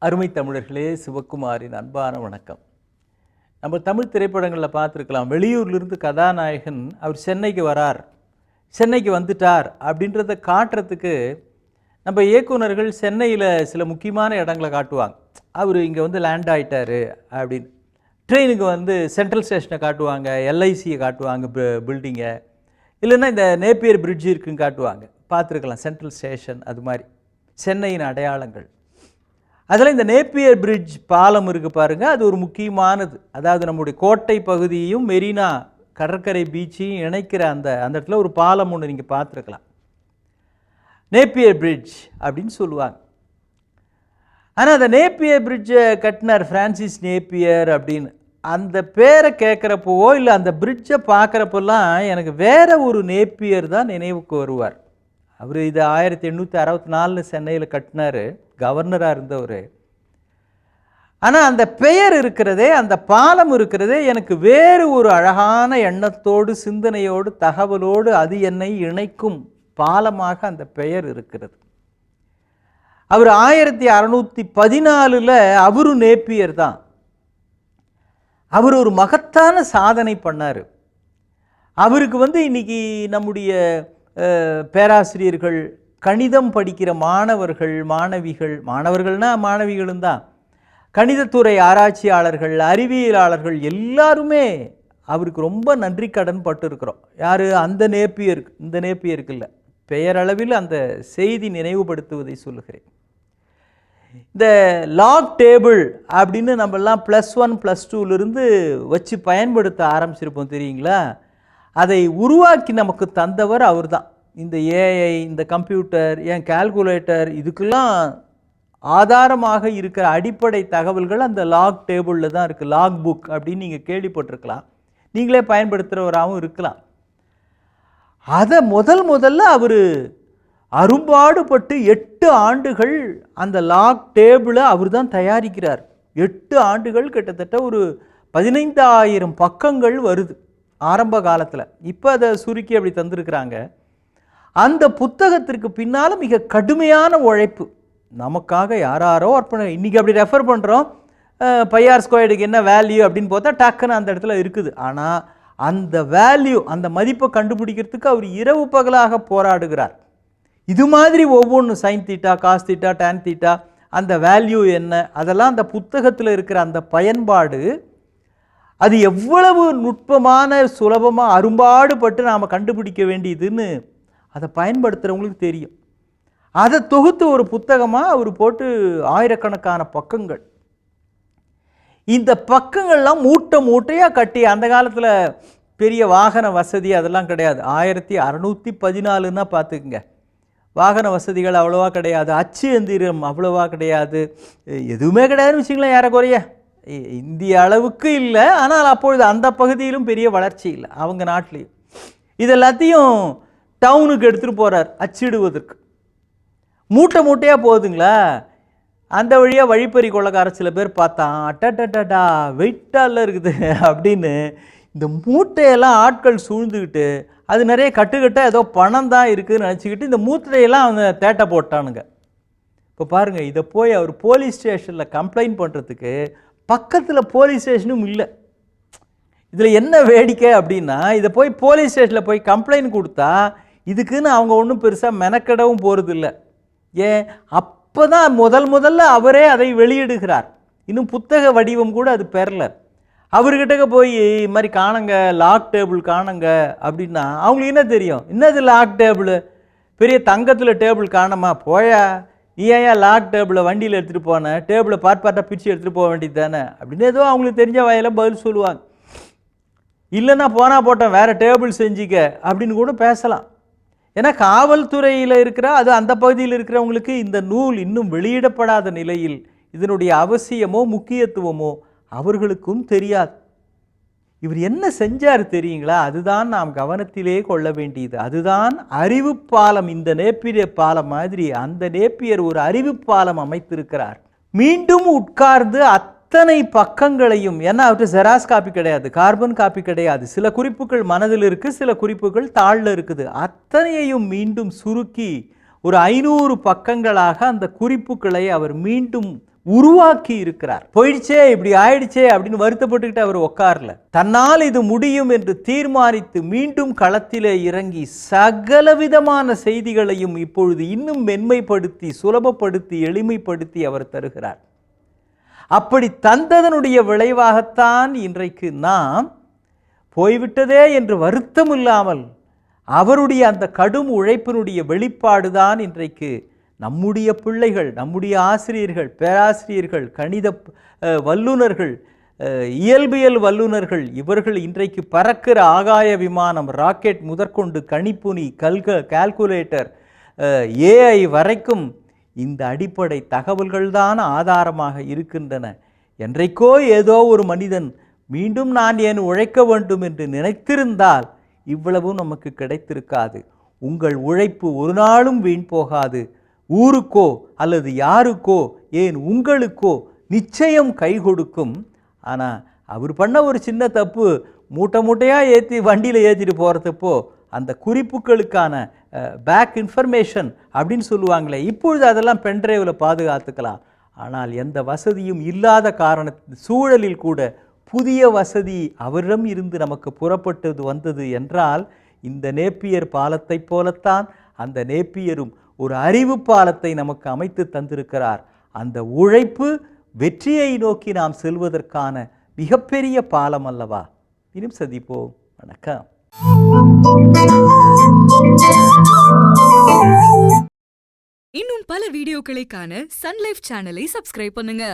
அருமை தமிழர்களே, சிவகுமாரின் அன்பான வணக்கம். நம்ம தமிழ் திரைப்படங்களில் பார்த்துருக்கலாம். வெளியூர்லேருந்து கதாநாயகன் அவர் சென்னைக்கு வரார், சென்னைக்கு வந்துட்டார் அப்படின்றத காட்டுறதுக்கு நம்ம இயக்குனர்கள் சென்னையில் சில முக்கியமான இடங்களை காட்டுவாங்க. அவர் இங்கே வந்து லேண்ட் ஆகிட்டார் அப்படின்னு. ட்ரெயினுக்கு வந்து சென்ட்ரல் ஸ்டேஷனை காட்டுவாங்க, எல்ஐசியை காட்டுவாங்க, பில்டிங்கை, இல்லைன்னா இந்த நேப்பியர் பிரிட்ஜ் இருக்குன்னு காட்டுவாங்க. பார்த்துருக்கலாம் சென்ட்ரல் ஸ்டேஷன். அது மாதிரி சென்னையின் அடையாளங்கள். அதில் இந்த நேப்பியர் பிரிட்ஜ் பாலம் இருக்குது பாருங்கள், அது ஒரு முக்கியமானது. அதாவது நம்முடைய கோட்டை பகுதியையும் மெரினா கடற்கரை பீச்சையும் இணைக்கிற அந்த இடத்துல ஒரு பாலம் ஒன்று நீங்கள் பார்த்துருக்கலாம். நேப்பியர் பிரிட்ஜ் அப்படின்னு சொல்லுவாங்க. ஆனால் அந்த நேப்பியர் பிரிட்ஜை கட்டினார் ஃப்ரான்சிஸ் நேப்பியர் அப்படின்னு. அந்த பேரை கேட்குறப்போவோ இல்லை அந்த பிரிட்ஜை பார்க்குறப்பெல்லாம் எனக்கு வேற ஒரு நேப்பியர் தான் நினைவுக்கு வருவார். அவர் இது 1864 சென்னையில் கட்டினார், கவர்னராக இருந்தவர். ஆனால் அந்த பெயர் இருக்கிறதே, அந்த பாலம் இருக்கிறதே எனக்கு வேறு ஒரு அழகான எண்ணத்தோடு, சிந்தனையோடு, தகவலோடு அது என்னை இணைக்கும் பாலமாக அந்த பெயர் இருக்கிறது. அவர் 1614 அவரும் நேப்பியர் தான். அவர் ஒரு மகத்தான சாதனை பண்ணார். அவருக்கு வந்து இன்னைக்கு நம்முடைய பேராசிரியர்கள், கணிதம் படிக்கிற மாணவர்கள், மாணவர்கள்னால் மாணவிகளும் தான், கணிதத்துறை ஆராய்ச்சியாளர்கள், அறிவியலாளர்கள் எல்லாருமே அவருக்கு ரொம்ப நன்றி கடன் பட்டு இருக்கிறோம். யார்? அந்த நேப்பியருக்கு. இந்த நேப்பியருக்கு இல்லை, பெயரளவில் அந்த செய்தி நினைவுபடுத்துவதை சொல்லுகிறேன். இந்த லாக் டேபிள் அப்படின்னு நம்மெல்லாம் +1 +2 வச்சு பயன்படுத்த ஆரம்பிச்சிருப்போம் தெரியுங்களா? அதை உருவாக்கி நமக்கு தந்தவர் அவர் தான். இந்த ஏஐ, இந்த கம்ப்யூட்டர், ஏன் கால்குலேட்டர், இதுக்கெல்லாம் ஆதாரமாக இருக்கிற அடிப்படை தகவல்கள் அந்த லாக் டேபிளில் தான் இருக்குது. லாக் புக் அப்படின்னு நீங்கள் கேள்விப்பட்டிருக்கலாம், நீங்களே பயன்படுத்துகிறவராகவும் இருக்கலாம். அதை முதல்ல அவர் அரும்பாடுபட்டு 8 ஆண்டுகள் அந்த லாக் டேபிளை அவர் தான் தயாரிக்கிறார். 8 ஆண்டுகள், கிட்டத்தட்ட ஒரு 15,000 பக்கங்கள் வருது ஆரம்ப காலத்தில். இப்போ அதை சுருக்கி அப்படி தந்திருக்கிறாங்க. அந்த புத்தகத்திற்கு பின்னால் மிக கடுமையான உழைப்பு நமக்காக யாரோ அர்ப்பணை. இன்றைக்கி அப்படி ரெஃபர் பண்ணுறோம், πr² என்ன வேல்யூ அப்படின்னு பார்த்தா டக்குன்னு அந்த இடத்துல இருக்குது. ஆனால் அந்த வேல்யூ, அந்த மதிப்பை கண்டுபிடிக்கிறதுக்கு அவர் இரவு பகலாக போராடுகிறார். இது மாதிரி ஒவ்வொன்று sin θ, cos θ, tan θ, அந்த வேல்யூ என்ன, அதெல்லாம் அந்த புத்தகத்தில் இருக்கிற அந்த பயன்பாடு, அது எவ்வளவு நுட்பமான, சுலபமாக, அரும்பாடுபட்டு நாம் கண்டுபிடிக்க வேண்டியதுன்னு அதை பயன்படுத்துகிறவங்களுக்கு தெரியும். அதை தொகுத்து ஒரு புத்தகமாக அவர் போட்டு ஆயிரக்கணக்கான பக்கங்கள். இந்த பக்கங்கள்லாம் மூட்டையாக கட்டி, அந்த காலத்தில் பெரிய வாகன வசதி அதெல்லாம் கிடையாது. 1614 பார்த்துக்குங்க. வாகன வசதிகள் அவ்வளோவா கிடையாது, அச்சு எந்திரம் அவ்வளோவா கிடையாது, எதுவுமே கிடையாதுன்னு வச்சுங்களேன். ஏறக்குறைய இந்திய அளவுக்கு இல்லை, ஆனால் அப்பொழுது அந்த பகுதியிலும் பெரிய வளர்ச்சி இல்லை அவங்க நாட்டிலையும். இது எல்லாத்தையும் டவுனுக்கு எடுத்துகிட்டு போகிறார் அச்சிடுவதற்கு. மூட்டையாக போகுதுங்களா. அந்த வழியாக வழிப்பறி கொள்ளக்கார சில பேர் பார்த்தான், அட்டா வெயிட்டால இருக்குது அப்படின்னு இந்த மூட்டையெல்லாம் ஆட்கள் சூழ்ந்துக்கிட்டு, அது நிறைய கட்டுக்கட்டாக ஏதோ பணம் தான் இருக்குதுன்னு நினச்சிக்கிட்டு இந்த மூட்டையெல்லாம் அவங்க தேட்டை போட்டானுங்க. இப்போ பாருங்கள், இதை போய் அவர் போலீஸ் ஸ்டேஷனில் கம்ப்ளைண்ட் பண்ணுறதுக்கு பக்கத்தில் போலீஸ் ஸ்டேஷனும் இல்லை. இதில் என்ன வேடிக்கை அப்படின்னா, இதை போய் போலீஸ் ஸ்டேஷனில் போய் கம்ப்ளைண்ட் கொடுத்தா இதுக்குன்னு அவங்க ஒன்றும் பெருசாக மெனக்கெடவும் போகிறது இல்லை. ஏன், அப்போ தான் முதல்ல அவரே அதை வெளியிடுகிறார். இன்னும் புத்தக வடிவம் கூட அது பெறல. அவர்கிட்ட போய் இது மாதிரி காணுங்க, லாக் டேபிள் காணுங்க அப்படின்னா அவங்களுக்கு என்ன தெரியும்? என்னது லாக் டேபிள்? பெரிய தங்கத்தில் டேபிள் காணமா? போயா, நீ ஏன் லாக் டேபிளை வண்டியில் எடுத்துகிட்டு போனேன், டேபிளை பார்ட்டாக பிரித்து எடுத்துகிட்டு போக வேண்டியது தானே அப்படின்னு ஏதோ அவங்களுக்கு தெரிஞ்ச வகையில் பதில் சொல்லுவாங்க. இல்லைன்னா போட்டேன், வேறு டேபிள் செஞ்சிக்க அப்படின்னு கூட பேசலாம். ஏன்னா காவல்துறையில் இருக்கிற, அது அந்த பகுதியில் இருக்கிறவங்களுக்கு இந்த நூல் இன்னும் வெளியிடப்படாத நிலையில் இதனுடைய அவசியமோ முக்கியத்துவமோ அவர்களுக்கும் தெரியாது. இவர் என்ன செஞ்சார் தெரியுங்களா? அதுதான் நாம் கவனத்திலே கொள்ள வேண்டியது. அதுதான் அறிவு பாலம். இந்த நேப்பியர் பாலம் மாதிரி அந்த நேப்பியர் ஒரு அறிவு பாலம் அமைத்திருக்கிறார். மீண்டும் உட்கார்ந்து அத்தனை பக்கங்களையும், ஏன்னா அவர்கிட்ட ஜெராக்ஸ் காப்பி கிடையாது, கார்பன் காப்பி கிடையாது, சில குறிப்புகள் மனதில் இருக்குது, சில குறிப்புகள் தாளில் இருக்குது, அத்தனையையும் மீண்டும் சுருக்கி ஒரு 500 பக்கங்களாக அந்த குறிப்புகளை அவர் மீண்டும் உருவாக்கி இருக்கிறார். போயிடுச்சே, இப்படி ஆயிடுச்சே அப்படின்னு வருத்தப்பட்டுக்கிட்டு அவர் உட்காரல. தன்னால் இது முடியும் என்று தீர்மானித்து மீண்டும் களத்திலே இறங்கி சகலவிதமான செய்திகளையும் இப்பொழுது இன்னும் மென்மைப்படுத்தி, சுலபப்படுத்தி, எளிமைப்படுத்தி அவர் தருகிறார். அப்படி தந்ததனுடைய விளைவாகத்தான் இன்றைக்கு நாம் போய்விட்டதே என்று வருத்தம் இல்லாமல் அவருடைய அந்த கடும் உழைப்பினுடைய வெளிப்பாடுதான் இன்றைக்கு நம்முடைய பிள்ளைகள், நம்முடைய ஆசிரியர்கள், பேராசிரியர்கள், கணித வல்லுநர்கள், இயல்பியல் வல்லுநர்கள், இவர்கள் இன்றைக்கு பறக்கிற ஆகாய விமானம், ராக்கெட் முதற்கொண்டு கணிப்புனி, கால்குலேட்டர், ஏஐ வரைக்கும் இந்த அடிப்படை தகவல்கள்தான் ஆதாரமாக இருக்கின்றன. என்றைக்கோ ஏதோ ஒரு மனிதன் மீண்டும் நான் ஏன் உழைக்க வேண்டும் என்று நினைத்திருந்தால் இவ்வளவும் நமக்கு கிடைத்திருக்காது. உங்கள் உழைப்பு ஒரு நாளும் வீண் போகாது. ஊருக்கோ அல்லது யாருக்கோ, ஏன் உங்களுக்கோ நிச்சயம் கை கொடுக்கும். ஆனால் அவர் பண்ண ஒரு சின்ன தப்பு, மூட்டை மூட்டையாக ஏற்றி வண்டியில் ஏற்றிட்டு போகிறதுப்போ அந்த குறிப்புகளுக்கான பேக் இன்ஃபர்மேஷன் அப்படின்னு சொல்லுவாங்களே, இப்பொழுது அதெல்லாம் பென்ட்ரைவில் பாதுகாத்துக்கலாம். ஆனால் எந்த வசதியும் இல்லாத சூழலில் கூட புதிய வசதி அவரிடம் இருந்து நமக்கு புறப்பட்டது வந்தது என்றால் இந்த நேப்பியர் பாலத்தை போலத்தான் அந்த நேப்பியரும் ஒரு அறிவு பாலத்தை நமக்கு அமைத்து தந்திருக்கிறார். அந்த உழைப்பு வெற்றியை நோக்கி நாம் செல்வதற்கான மிகப்பெரிய பாலம் அல்லவா? இன்னும் சந்திப்போம். வணக்கம். இன்னும் பல வீடியோக்களை காண சன் லைஃப் சேனலை சப்ஸ்கிரைப் பண்ணுங்க.